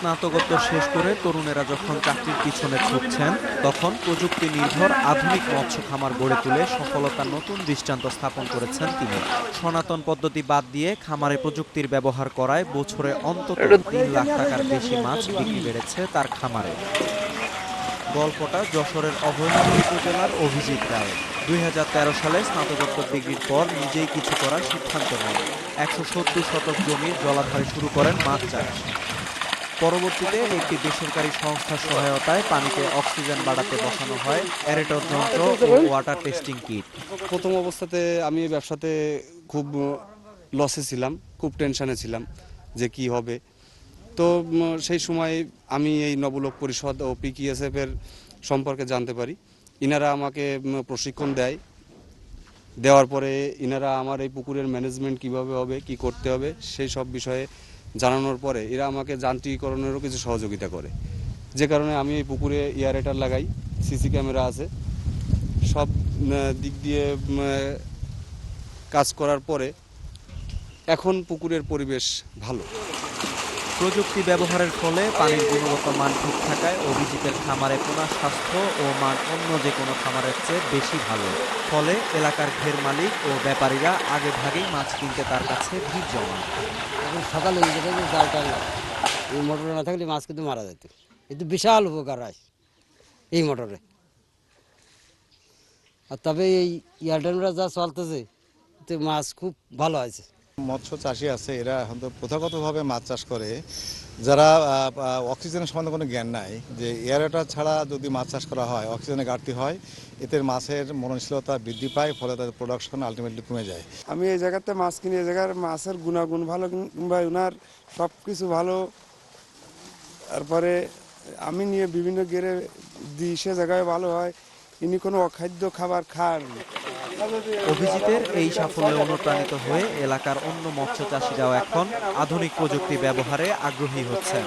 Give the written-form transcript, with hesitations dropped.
স্নাতকোত্তর শেষ করে তরুণেরা যখন চাকরির পিছনে ছুটছেন, তখন প্রযুক্তি নির্ভর আধুনিক মৎস্য খামার গড়ে তুলে সফলতার নতুন দৃষ্টান্ত স্থাপন করেছেন তিনি। সনাতন পদ্ধতি বাদ দিয়ে খামারে প্রযুক্তির ব্যবহার করায় বছরে অন্তত ৩ লাখ টাকার বেশি মাছ বিক্রি বেড়েছে তার খামারে। গল্পটা যশোরের অভয়নগর উপজেলার অভিজিৎ রায়। ২০১৩ সালে স্নাতকোত্তর ডিগ্রির পর নিজেই কিছু করার সিদ্ধান্ত নেন। ১৭০ শতক জমির জলাধারে শুরু করেন মাছ চাষ। পরবর্তীতে একটি বেসরকারি সংস্থার সহায়তায় পানিতে অক্সিজেন বাড়াতে বসানো হয় অ্যারেটর যন্ত্র ও ওয়াটার টেস্টিং কিট। প্রথম অবস্থাতে আমি এই ব্যবসাতে খুব লসে ছিলাম, খুব টেনশনে ছিলাম যে কি হবে। তো সেই সময় আমি এই নবলোক পরিষদ ও PKSF এর সম্পর্কে জানতে পারি। ইনারা আমাকে প্রশিক্ষণ দেওয়ার পরে ইনারা আমার এই পুকুরের ম্যানেজমেন্ট কিভাবে হবে, কি করতে হবে সেই সব বিষয়ে জানানোর পরে এরা আমাকে যান্ত্রিকীকরণেরও কিছু সহযোগিতা করে, যে কারণে আমি এই পুকুরে এয়ারেটার লাগাই, সিসি ক্যামেরা আছে। সব দিক দিয়ে কাজ করার পরে এখন পুকুরের পরিবেশ ভালো। প্রযুক্তি ব্যবহারের ফলে পানির গুণগত মান ঠিক থাকায় অভিজিতের খামারে পোনা স্বাস্থ্য ও মান অন্য যে কোনো খামারের চেয়ে বেশি ভালো। ফলে এলাকার ঘের মালিক ও ব্যাপারীরা আগে ভাগেই মাছ কিনতে তার কাছে ভিড় জমান। এখন সকালে জাল টাল এই মোটর না থাকলে মাছ কিন্তু মারা যেত। কিন্তু বিশাল উপকার হয় এই মোটরে। আর তবে এই ইয়ারডেনরা যা চলতেছে তো মাছ খুব ভালো আছে। মৎস্য চাষি আছে, এরা এখন তো প্রথাগতভাবে মাছ চাষ করে, যারা অক্সিজেনের সম্বন্ধে কোনো জ্ঞান নাই, যে এয়ারেটার ছাড়া যদি মাছ চাষ করা হয় অক্সিজেনের ঘাটতি হয়, এতে মাছের মননশীলতা বৃদ্ধি পায়, ফলে তাদের প্রোডাকশন আলটিমেটলি কমে যায়। আমি এই জায়গাতে মাছ কিনি, এই জায়গার মাছের গুণাগুণ ভালো, কিংবা ওনার সব কিছু ভালো। তারপরে আমি নিয়ে বিভিন্ন গেড়ে দিই, সে জায়গায় ভালো হয়। ইনি কোনো অখাদ্য খাবার খান। অভিজিতের এই সাফল্যে অনুপ্রাণিত হয়ে এলাকার অন্য মৎস্য চাষিরাও এখন আধুনিক প্রযুক্তি ব্যবহারে আগ্রহী হচ্ছেন।